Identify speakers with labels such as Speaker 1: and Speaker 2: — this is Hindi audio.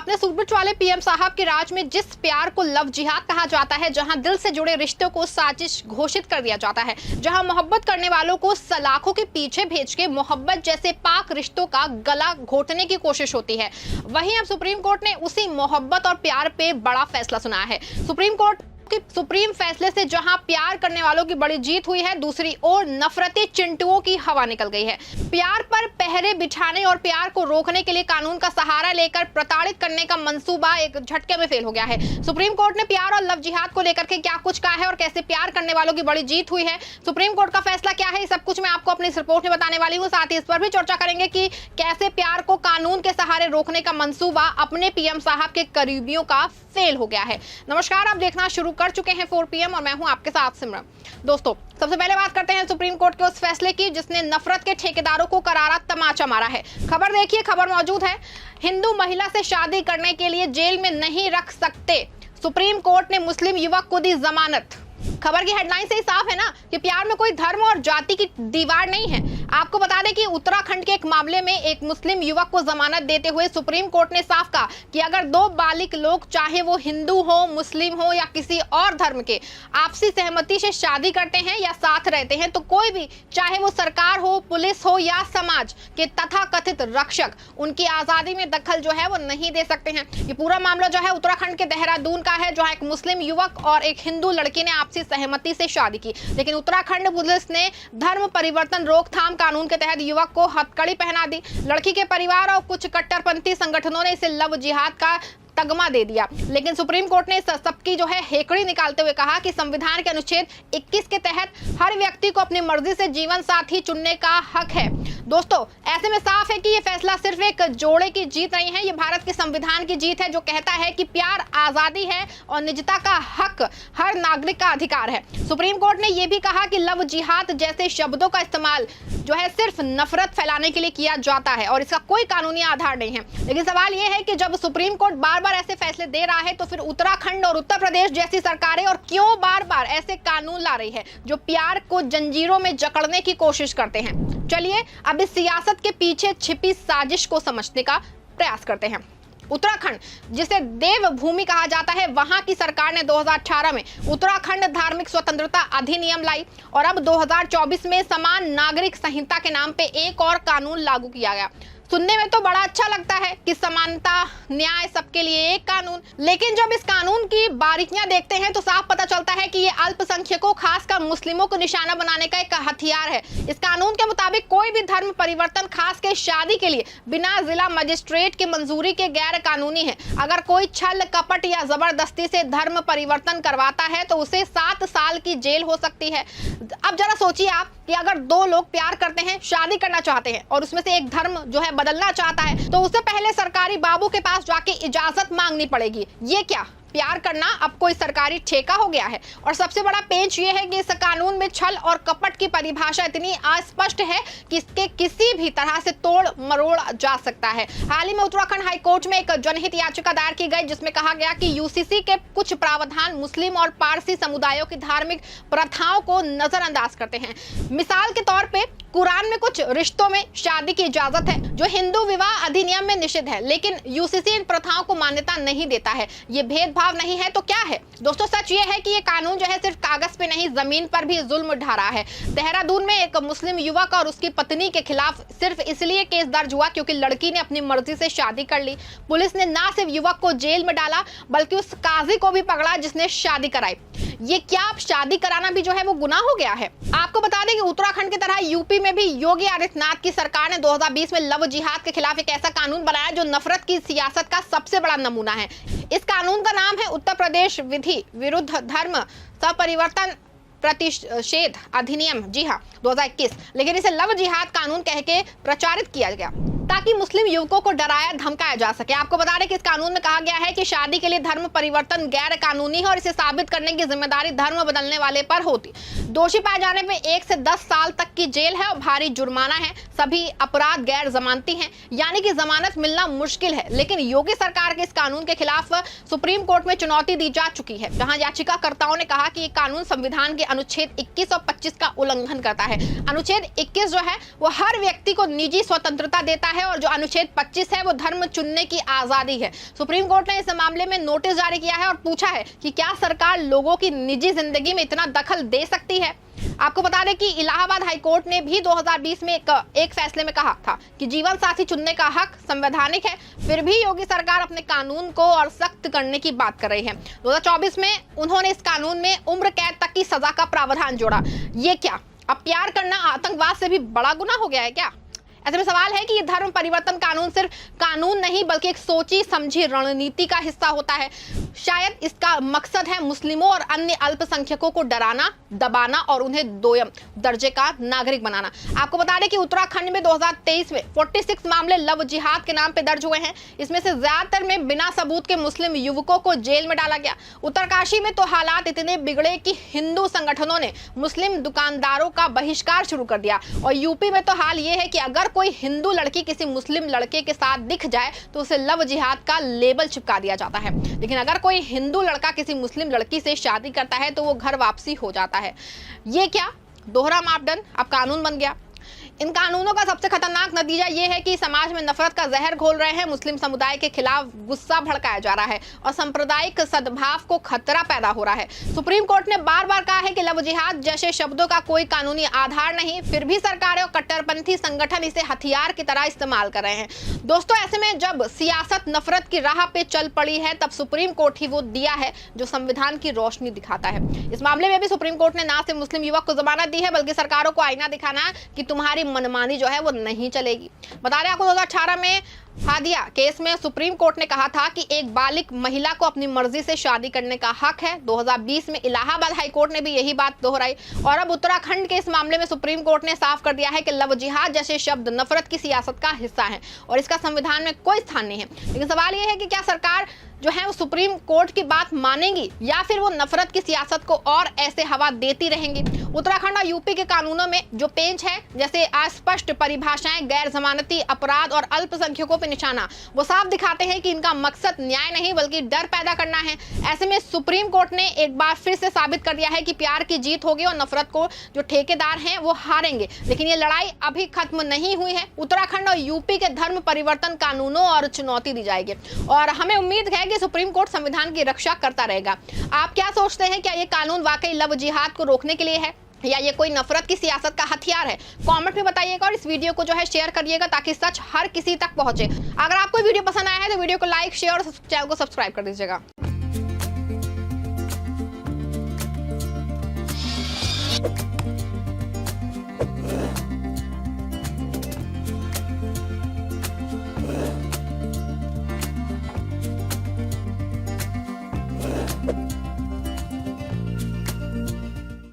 Speaker 1: अपने सूरबीर वाले पीएम साहब के राज में जिस प्यार को लव जिहाद कहा जाता है, जहां दिल से जुड़े रिश्तों को साजिश घोषित कर दिया जाता है, जहां मोहब्बत करने वालों को सलाखों के पीछे भेज के मोहब्बत जैसे पाक रिश्तों का गला घोटने की कोशिश होती है, वहीं अब सुप्रीम कोर्ट ने उसी मोहब्बत और प्यार पे बड़ा फैसला सुनाया है। सुप्रीम कोर्ट कि सुप्रीम फैसले से जहां प्यार करने वालों की बड़ी जीत हुई है, दूसरी ओर नफरती चिंटुओं की हवा निकल गई है। प्यार पर पहरे बिछाने और प्यार को रोकने के लिए कानून का सहारा लेकर प्रताड़ित करने का मंसूबा एक झटके में फेल हो गया है। सुप्रीम कोर्ट ने प्यार और लव जिहाद को लेकर के क्या कुछ कहा है और कैसे प्यार करने वालों की बड़ी जीत हुई है, सुप्रीम कोर्ट का फैसला क्या है, सब कुछ मैं आपको अपनी इस रिपोर्ट में बताने वाली हूँ। साथ ही इस पर भी चर्चा करेंगे कि कैसे प्यार को कानून के सहारे रोकने का मंसूबा अपने पीएम साहब के करीबियों का फेल हो गया है। नमस्कार, आप देखना शुरू कर चुके हैं 4 PM और मैं हूं आपके साथ सिमरन। दोस्तों, सबसे पहले बात करते हैं सुप्रीम कोर्ट के उस फैसले की जिसने नफरत के ठेकेदारों को करारा तमाचा मारा है। खबर देखिए, खबर मौजूद है। हिंदू महिला से शादी करने के लिए जेल में नहीं रख सकते, सुप्रीम कोर्ट ने मुस्लिम युवक को दी जमानत। खबर की हेडलाइन से ही साफ है ना कि प्यार में कोई धर्म और जाति की दीवार नहीं है। आपको बता दें कि उत्तराखंड के एक मामले में एक मुस्लिम युवक को जमानत देते हुए सुप्रीम कोर्ट ने साफ कहा कि अगर दो बालिग लोग, चाहे वो हिंदू हो, मुस्लिम हो या किसी और धर्म के, आपसी सहमति से शादी करते हैं या साथ रहते हैं, तो कोई भी, चाहे वो सरकार हो, पुलिस हो या समाज के तथाकथित रक्षक, उनकी आजादी में दखल जो है वो नहीं दे सकते हैं। ये पूरा मामला जो है उत्तराखंड के देहरादून का है, जहाँ एक मुस्लिम युवक और एक हिंदू लड़की ने आपसी सहमति से शादी की, लेकिन उत्तराखंड पुलिस ने धर्म परिवर्तन रोकथाम कानून के तहत युवक को हथकड़ी पहना दी। लड़की के परिवार और कुछ कट्टरपंथी संगठनों ने इसे लव जिहाद का तगमा दे दिया, लेकिन सुप्रीम कोर्ट ने सबकी जो है हेकड़ी निकालते हुए कहा कि संविधान के अनुच्छेद 21 के तहत हर व्यक्ति को अपनी मर्जी से जीवन साथी चुनने का हक है। दोस्तों, ऐसे में साफ है कि ये फैसला सिर्फ एक जोड़े की जीत नहीं है, ये भारत के संविधान की जीत है, जो कहता है कि प्यार आजादी है और निजता का हक हर नागरिक का अधिकार है। सुप्रीम कोर्ट ने यह भी कहा कि लव जिहाद जैसे शब्दों का इस्तेमाल जो है सिर्फ नफरत फैलाने के लिए किया जाता है और इसका कोई कानूनी आधार नहीं है। लेकिन सवाल यह है कि जब सुप्रीम कोर्ट बार बार ऐसे फैसले दे रहा है, तो फिर उत्तराखंड और उत्तर प्रदेश जैसी सरकारें और क्यों बार बार ऐसे कानून ला रही है जो प्यार को जंजीरों में जकड़ने की कोशिश करते हैं। चलिए अब इस सियासत के पीछे छिपी साजिश को समझने का प्रयास करते हैं। उत्तराखंड, जिसे देवभूमि कहा जाता है, वहां की सरकार ने 2018 में उत्तराखंड धार्मिक स्वतंत्रता अधिनियम लाई और अब 2024 में समान नागरिक संहिता के नाम पे एक और कानून लागू किया गया। सुनने में तो बड़ा अच्छा लगता है कि समानता, न्याय, सबके लिए एक कानून, लेकिन जब इस कानून की बारीकियां देखते हैं तो साफ पता चलता है कि ये अल्पसंख्यकों, खासकर मुस्लिमों को निशाना बनाने का एक हथियार है। इस कानून के मुताबिक कोई भी धर्म परिवर्तन, खास के शादी के लिए बिना जिला मजिस्ट्रेट की मंजूरी के गैर कानूनी है। अगर कोई छल, कपट या जबरदस्ती से धर्म परिवर्तन करवाता है तो उसे 7 साल की जेल हो सकती है। अब जरा सोचिए आप कि अगर दो लोग प्यार करते हैं, शादी करना चाहते हैं और उसमें से एक धर्म जो है बदलना चाहता है, तो उससे पहले सरकारी बाबू के पास जाके इजाजत मांगनी पड़ेगी। ये क्या प्यार करना अब कोई सरकारी ठेका हो गया है? और सबसे बड़ा पेंच ये है कि इस कानून में छल और कपट की परिभाषा इतनी अस्पष्ट है कि इसके किसी भी तरह से तोड़ मरोड़ जा सकता है। हाल ही में उत्तराखंड हाईकोर्ट में एक जनहित याचिका दायर की गई, जिसमें कहा गया कि यूसीसी के कुछ प्रावधान मुस्लिम और पारसी समुदायों की धार्मिक प्रथाओं को नजरअंदाज करते हैं। मिसाल के तौर पर कुरान में कुछ रिश्तों में शादी की इजाजत है जो हिंदू विवाह अधिनियम में निषिद्ध है, लेकिन यूसीसी इन प्रथाओं को मान्यता नहीं देता है। ये भेदभाव नहीं है तो क्या है? दोस्तों, सच ये है कि ये कानून जो है सिर्फ कागज पे नहीं, जमीन पर भी जुल्म ढा रहा है। देहरादून में एक मुस्लिम युवक और उसकी पत्नी के खिलाफ सिर्फ इसलिए केस दर्ज हुआ क्योंकि लड़की ने अपनी मर्जी से शादी कर ली। पुलिस ने ना सिर्फ युवक को जेल में डाला बल्कि उस काजी को भी पकड़ा जिसने शादी कराई। ये क्या अब शादी कराना भी जो है वो गुनाह हो गया है? आपको बता दें कि उत्तराखंड की तरह यूपी में भी योगी आदित्यनाथ की सरकार ने 2020 में लव जिहाद के खिलाफ एक ऐसा कानून बनाया जो नफरत की सियासत का सबसे बड़ा नमूना है। इस कानून का नाम है उत्तर प्रदेश विधि विरुद्ध धर्म सपरिवर्तन प्रतिषेध अधिनियम, जी हाँ 2021, लेकिन इसे लव जिहाद कानून कह के प्रचारित किया गया ताकि मुस्लिम युवकों को डराया धमकाया जा सके। आपको बता दें कि इस कानून में कहा गया है कि शादी के लिए धर्म परिवर्तन गैर कानूनी है और इसे साबित करने की जिम्मेदारी धर्म बदलने वाले पर होती। दोषी पाए जाने पे 1 से 10 साल तक की जेल है और भारी जुर्माना है। सभी अपराध गैर जमानती हैं, यानी कि जमानत मिलना मुश्किल है। लेकिन योगी सरकार के इस कानून के खिलाफ सुप्रीम कोर्ट में चुनौती दी जा चुकी है, जहां याचिकाकर्ताओं ने कहा कि ये कानून संविधान के अनुच्छेद 21 और 25 का उल्लंघन करता है। अनुच्छेद 21 जो है वो हर व्यक्ति को निजी स्वतंत्रता देता है है और जो अनुच्छेद 25 है वो धर्म चुनने की आजादी है। सुप्रीम कोर्ट ने इस मामले में नोटिस जारी किया है और पूछा है कि क्या सरकार लोगों की निजी जिंदगी में इतना दखल दे सकती है। आपको बता दें कि इलाहाबाद हाईकोर्ट ने भी 2020 में एक फैसले में कहा था कि जीवन साथी चुनने का हक संवैधानिक है। फिर भी योगी सरकार अपने कानून को और सख्त करने की बात कर रही है। 2024 में उन्होंने इस कानून में उम्र कैद तक की सजा का प्रावधान जोड़ा। ये क्या, अब प्यार करना आतंकवाद से भी बड़ा गुनाह हो गया है क्या? ऐसे में सवाल है कि ये धर्म परिवर्तन कानून सिर्फ कानून नहीं बल्कि एक सोची समझी रणनीति का हिस्सा होता है। शायद इसका मकसद है मुस्लिमों और अन्य अल्पसंख्यकों को डराना, दबाना और उन्हें दोयम दर्जे का नागरिक बनाना। आपको बता दें कि उत्तराखंड में 2023 में 46 मामले लव जिहाद के नाम पे दर्ज हुए हैं। इसमें से ज्यादातर में बिना सबूत के मुस्लिम युवकों को जेल में डाला गया। उत्तरकाशी में तो हालात इतने बिगड़े कि हिंदू संगठनों ने मुस्लिम दुकानदारों का बहिष्कार शुरू कर दिया। और यूपी में तो हाल ये है कि अगर कोई हिंदू लड़की किसी मुस्लिम लड़के के साथ दिख जाए तो उसे लव जिहाद का लेबल चिपका दिया जाता है। लेकिन अगर कोई हिंदू लड़का किसी मुस्लिम लड़की से शादी करता है तो वो घर वापसी हो जाता है। ये क्या दोहरा मापदंड अब कानून बन गया। इन कानूनों का सबसे खतरनाक नतीजा ये है कि समाज में नफरत का जहर घोल रहे हैं। मुस्लिम समुदाय के खिलाफ गुस्सा भड़काया जा रहा है और सांप्रदायिक सद्भाव को खतरा पैदा हो रहा है। सुप्रीम कोर्ट ने बार बार कहा है कि लव जिहाद जैसे शब्दों का कोई कानूनी आधार नहीं, फिर भी सरकारें और कट्टरपंथी संगठन इसे हथियार की तरह इस्तेमाल कर रहे हैं। दोस्तों, ऐसे में जब सियासत नफरत की राह पे चल पड़ी है तब सुप्रीम कोर्ट ही वो दिया है जो संविधान की रोशनी दिखाता है। इस मामले में भी सुप्रीम कोर्ट ने ना सिर्फ मुस्लिम युवक को जमानत दी है बल्कि सरकारों को आईना दिखाना कि तुम्हारी मनमानी जो है वो नहीं चलेगी। बता रहे आपको 2018 में हादिया केस में सुप्रीम कोर्ट ने कहा था कि एक बालिग महिला को अपनी मर्जी से शादी करने का हक है। 2020 में इलाहाबाद हाईकोर्ट ने भी यही बात दोहराई और अब उत्तराखंड के इस मामले में सुप्रीम कोर्ट ने साफ कर दिया है कि लव जिहाद जैसे शब्द नफरत की सियासत का हिस्सा है और इसका संविधान में कोई स्थान नहीं है। लेकिन सवाल यह है कि क्या सरकार जो है वो सुप्रीम कोर्ट की बात मानेंगी या फिर वो नफरत की सियासत को और ऐसे हवा देती रहेंगी। उत्तराखंड और यूपी के कानूनों में जो पेंच है, जैसे अस्पष्ट परिभाषाएं, गैर जमानती अपराध और अल्पसंख्यकों पर निशाना, वो साफ दिखाते हैं कि इनका मकसद न्याय नहीं बल्कि डर पैदा करना है। ऐसे में सुप्रीम कोर्ट ने एक बार फिर से साबित कर दिया है कि प्यार की जीत होगी और नफरत को जो ठेकेदार हैं वो हारेंगे। लेकिन ये लड़ाई अभी खत्म नहीं हुई है। उत्तराखंड और यूपी के धर्म परिवर्तन कानूनों और चुनौती दी जाएगी और हमें उम्मीद है कि सुप्रीम कोर्ट संविधान की रक्षा करता रहेगा। आप क्या सोचते हैं, क्या ये कानून वाकई लव जिहाद को रोकने के लिए है या ये कोई नफरत की सियासत का हथियार है? कमेंट में बताइएगा और इस वीडियो को जो है शेयर करिएगा ताकि सच हर किसी तक पहुंचे। अगर आपको वीडियो पसंद आया है तो वीडियो को लाइक, शेयर और चैनल को सब्सक्राइब कर दीजिएगा।